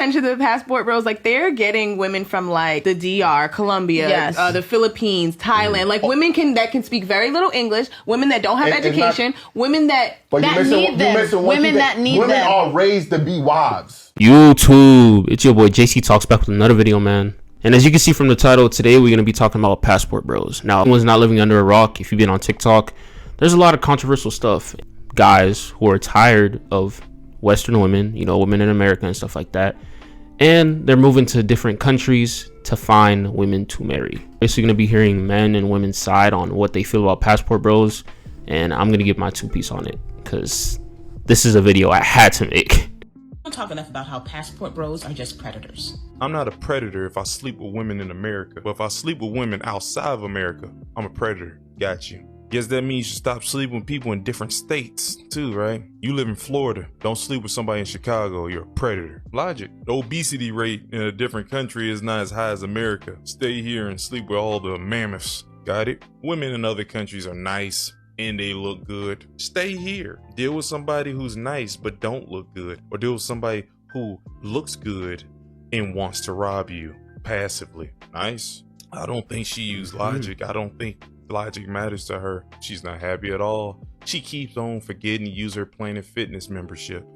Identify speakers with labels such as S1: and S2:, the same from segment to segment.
S1: attention to the passport bros, like they're getting women from like the DR, Colombia,
S2: Yes.
S1: the Philippines, Thailand, like women that can speak very little English, women that don't have education, women that
S2: need them. Women that need them.
S3: Women are raised to be wives.
S4: YouTube, it's your boy JC Talks back with another video, man. And as you can see from the title, today we're going to be talking about passport bros. Now, everyone's not living under a rock. If you've been on TikTok, there's a lot of controversial stuff. Guys who are tired of Western women, you know, women in America and stuff like that. And they're moving to different countries to find women to marry. Basically going to be hearing men and women's side on what they feel about passport bros. And I'm going to give my 2 piece on it because this is a video I had to make.
S5: Don't talk enough about how passport bros are just predators.
S6: I'm not a predator if I sleep with women in America, but if I sleep with women outside of America, I'm a predator. Got you. Guess that means you should stop sleeping with people in different states too, right? You live in Florida. Don't sleep with somebody in Chicago. You're a predator. Logic. The obesity rate in a different country is not as high as America. Stay here and sleep with all the mammoths. Got it? Women in other countries are nice and they look good. Stay here. Deal with somebody who's nice but don't look good. Or deal with somebody who looks good and wants to rob you passively. Nice. I don't think she used logic. I don't think logic matters to her. She's not happy at all. She keeps on forgetting to use her Planet Fitness membership.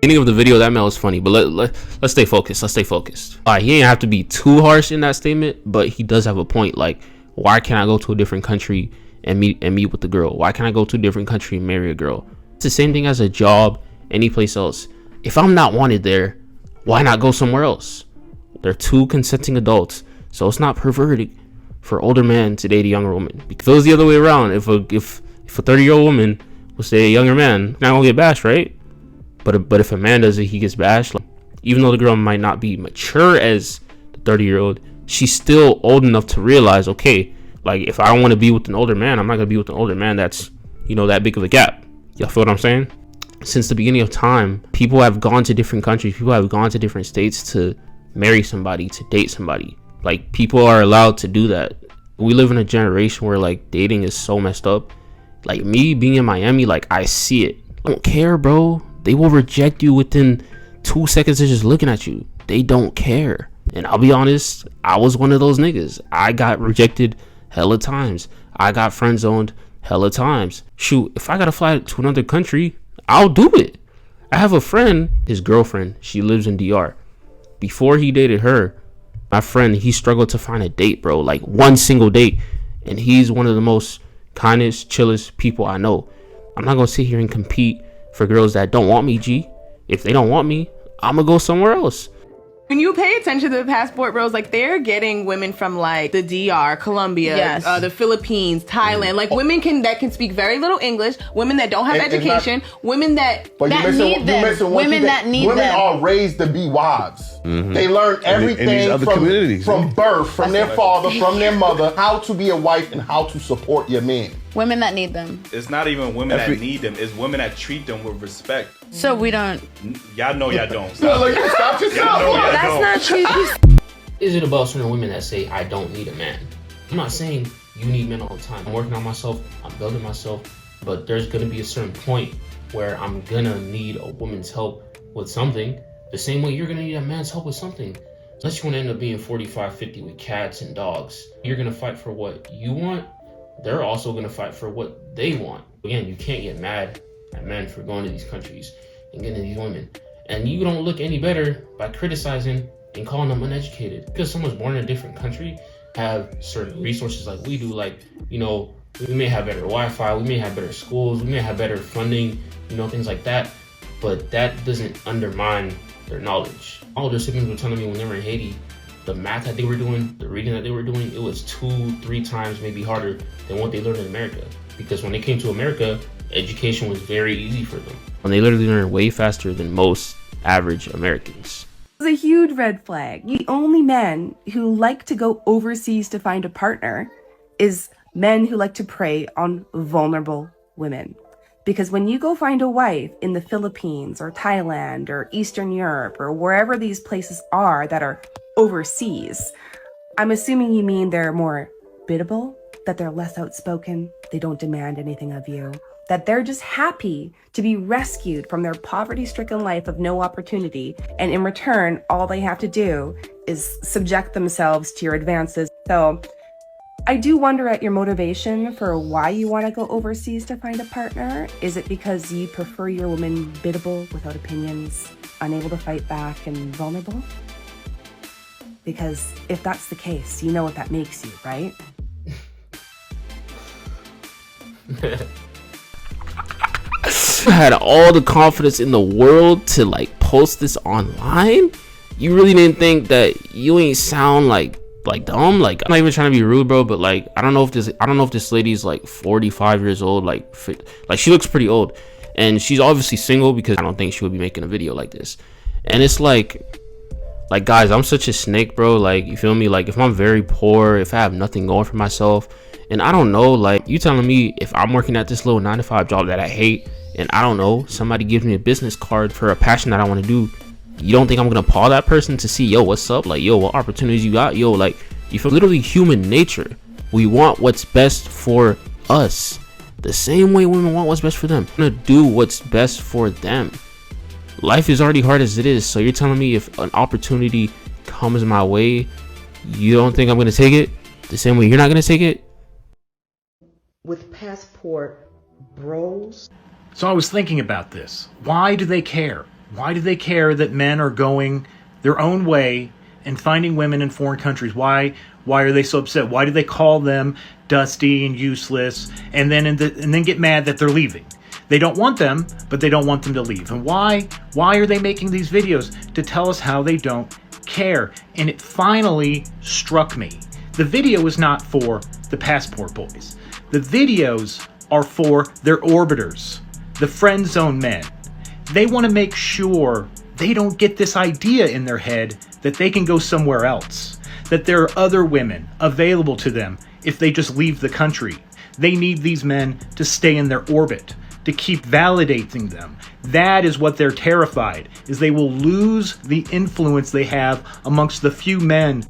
S4: Beginning of the video, that man was funny, but let's stay focused. Let's stay focused. He ain't have to be too harsh in that statement, but he does have a point. Like, why can't I go to a different country and meet with the girl? Why can't I go to a different country and marry a girl? It's the same thing as a job, any place else. If I'm not wanted there, why not go somewhere else? They're 2 consenting adults, so it's not perverted for older men to date a younger woman. If it was the other way around, if a 30-year-old woman was date a younger man, not gonna get bashed, right? But if a man does it, he gets bashed. Like, even though the girl might not be mature as the 30-year-old, she's still old enough to realize, okay, like if I don't want to be with an older man, I'm not gonna be with an older man that's, you know, that big of a gap. Y'all feel what I'm saying? Since the beginning of time, people have gone to different countries, people have gone to different states to marry somebody, to date somebody. Like, people are allowed to do that. We live in a generation where like dating is so messed up. Like, me being in Miami, like, I see it. I don't care, bro. They will reject you within 2 seconds of just looking at you. They don't care. And I'll be honest, I was one of those niggas. I got rejected hella times. I got friend zoned hella times. Shoot, if I gotta fly to another country, I'll do it. I have a friend, his girlfriend, she lives in DR. Before he dated her, my friend, he struggled to find a date, bro. Like, one single date. And he's one of the most kindest, chillest people I know. I'm not gonna sit here and compete for girls that don't want me, G. If they don't want me, I'm gonna go somewhere else.
S1: When you pay attention to the passport bros, like they're getting women from like the DR, Colombia, the Philippines, Thailand, like women that can speak very little English, women that don't have education, women that
S2: need them. Women that need them.
S3: Women are raised to be wives. They learn everything from birth, from their father, from their mother, how to be a wife and how to support your man.
S2: Women that need them.
S7: It's not even women that need them. It's women that treat them with respect.
S2: So we don't.
S7: Y'all know y'all don't.
S3: Stop yourself.
S2: That's not true.
S4: Is it about certain women that say, I don't need a man? I'm not saying you need men all the time. I'm working on myself. I'm building myself. But there's going to be a certain point where I'm going to need a woman's help with something. The same way you're going to need a man's help with something. Unless you want to end up being 45, 50 with cats and dogs. You're going to fight for what you want. They're also going to fight for what they want. Again, you can't get mad at men for going to these countries and getting these women. And you don't look any better by criticizing and calling them uneducated. Because someone's born in a different country, have certain resources like we do, like, you know, we may have better Wi-Fi, we may have better schools, we may have better funding, you know, things like that. But that doesn't undermine their knowledge. All their siblings were telling me when they were in Haiti, the math that they were doing, the reading that they were doing, it was 2-3 times maybe harder than what they learned in America. Because when they came to America, education was very easy for them. And they literally learned way faster than most average Americans.
S8: It's a huge red flag. The only men who like to go overseas to find a partner is men who like to prey on vulnerable women. Because when you go find a wife in the Philippines or Thailand or Eastern Europe or wherever these places are that are overseas, I'm assuming you mean they're more biddable, that they're less outspoken, they don't demand anything of you. that they're just happy to be rescued from their poverty-stricken life of no opportunity, and in return, all they have to do is subject themselves to your advances. So I do wonder at your motivation for why you want to go overseas to find a partner. Is it because you prefer your woman biddable, without opinions, unable to fight back, and vulnerable? Because if that's the case, you know what that makes you, right?
S4: I had all the confidence in the world to like post this online. You really didn't think that you ain't sound like dumb? Like, I'm not even trying to be rude, bro, but like I don't know if this lady's like 45 years old, like she looks pretty old, and she's obviously single, because I don't think she would be making a video like this. And it's like guys, I'm such a snake, bro. Like, you feel me? Like, if I'm very poor, if I have nothing going for myself, and I don't know, like, you telling me if I'm working at this little 9-to-5 job that I hate, and I don't know, somebody gives me a business card for a passion that I want to do, you don't think I'm gonna call that person to see, yo, what's up? Like, yo, what opportunities you got? Yo, like, you feel literally human nature. We want what's best for us. The same way women want what's best for them. I'm gonna do what's best for them. Life is already hard as it is, so you're telling me if an opportunity comes my way, you don't think I'm gonna take it? The same way you're not gonna take it?
S5: With passport bros.
S9: So I was thinking about this. Why do they care? Why do they care that men are going their own way and finding women in foreign countries? Why are they so upset? Why do they call them dusty and useless, and then get mad that they're leaving? They don't want them, but they don't want them to leave. And why are they making these videos? To tell us how they don't care. And it finally struck me. The video is not for the passport boys. The videos are for their orbiters, the friend zone men. They want to make sure they don't get this idea in their head that they can go somewhere else, that there are other women available to them if they just leave the country. They need these men to stay in their orbit, to keep validating them. That is what they're terrified, is they will lose the influence they have amongst the few men.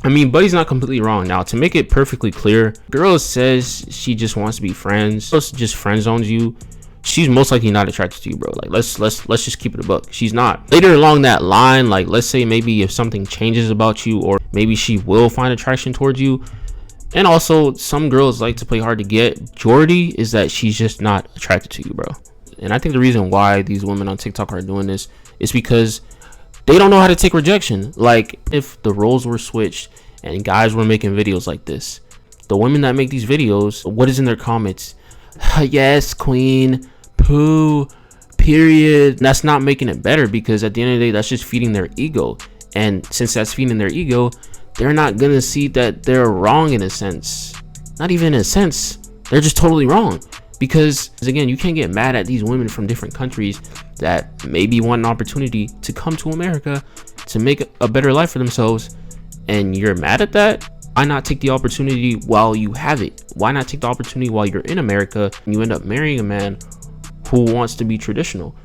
S4: I mean, Buddy's not completely wrong. Now, to make it perfectly clear, girl says she just wants to be friends, just friend zones you. She's most likely not attracted to you, bro. Like, let's just keep it a buck. She's not. Later along that line, like, let's say maybe if something changes about you, or maybe she will find attraction towards you. And also, some girls like to play hard to get. Jordy is that she's just not attracted to you, bro. And I think the reason why these women on TikTok are doing this is because they don't know how to take rejection. Like, if the roles were switched and guys were making videos like this, the women that make these videos, what is in their comments? Yes, queen, poo, period. That's not making it better, because at the end of the day, that's just feeding their ego. And since that's feeding their ego, they're not gonna see that they're wrong in a sense. Not even in a sense, they're just totally wrong. Because again, you can't get mad at these women from different countries that maybe want an opportunity to come to America to make a better life for themselves, and you're mad at that. Why not take the opportunity while you have it? Why not take the opportunity while you're in America and you end up marrying a man who wants to be traditional?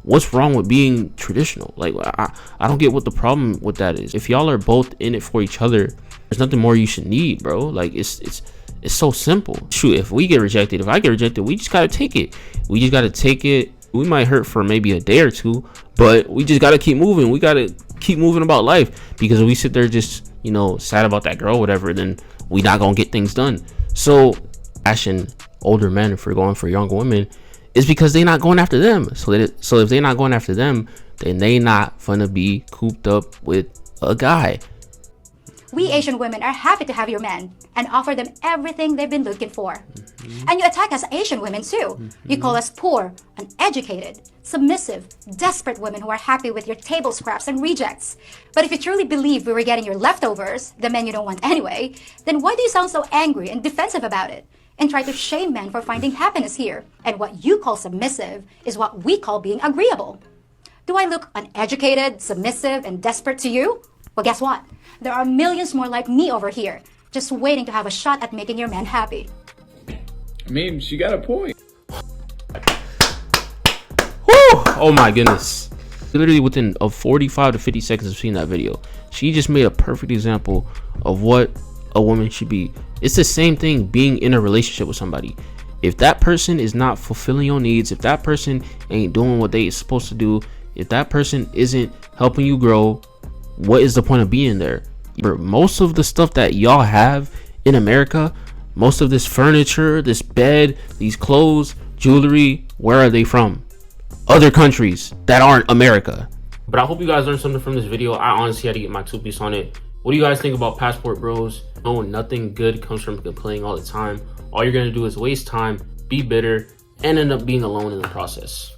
S4: What's wrong with being traditional? Like, I don't get what the problem with that is. If y'all are both in it for each other, there's nothing more you should need, bro. Like, it's so simple. Shoot, if we get rejected, if I get rejected, we just gotta take it. We just gotta take it. We might hurt for maybe a day or two, but we just gotta keep moving. We gotta keep moving about life, because if we sit there just, you know, sad about that girl, whatever, then we not gonna get things done. So bashing older men for going for younger women is because they not going after them. So if they not going after them, then they not gonna be cooped up with a guy.
S10: We Asian women are happy to have your men and offer them everything they've been looking for. And you attack us Asian women too. You call us poor, uneducated, submissive, desperate women who are happy with your table scraps and rejects. But if you truly believe we were getting your leftovers, the men you don't want anyway, then why do you sound so angry and defensive about it and try to shame men for finding happiness here? And what you call submissive is what we call being agreeable. Do I look uneducated, submissive, and desperate to you? Well, guess what? There are millions more like me over here, just waiting to have a shot at making your men happy.
S11: I mean, she got a point.
S4: Woo! Oh my goodness. Literally within 45 to 50 seconds of seeing that video, she just made a perfect example of what a woman should be. It's the same thing being in a relationship with somebody. If that person is not fulfilling your needs, if that person ain't doing what they supposed to do, if that person isn't helping you grow, what is the point of being there? Most of the stuff that y'all have in America, most of this furniture, this bed, these clothes, jewelry, where are they from? Other countries that aren't America. But I hope you guys learned something from this video. I honestly had to get my 2 piece on it. What do you guys think about Passport Bros? No, nothing good comes from complaining all the time. All you're gonna do is waste time, be bitter, and end up being alone in the process.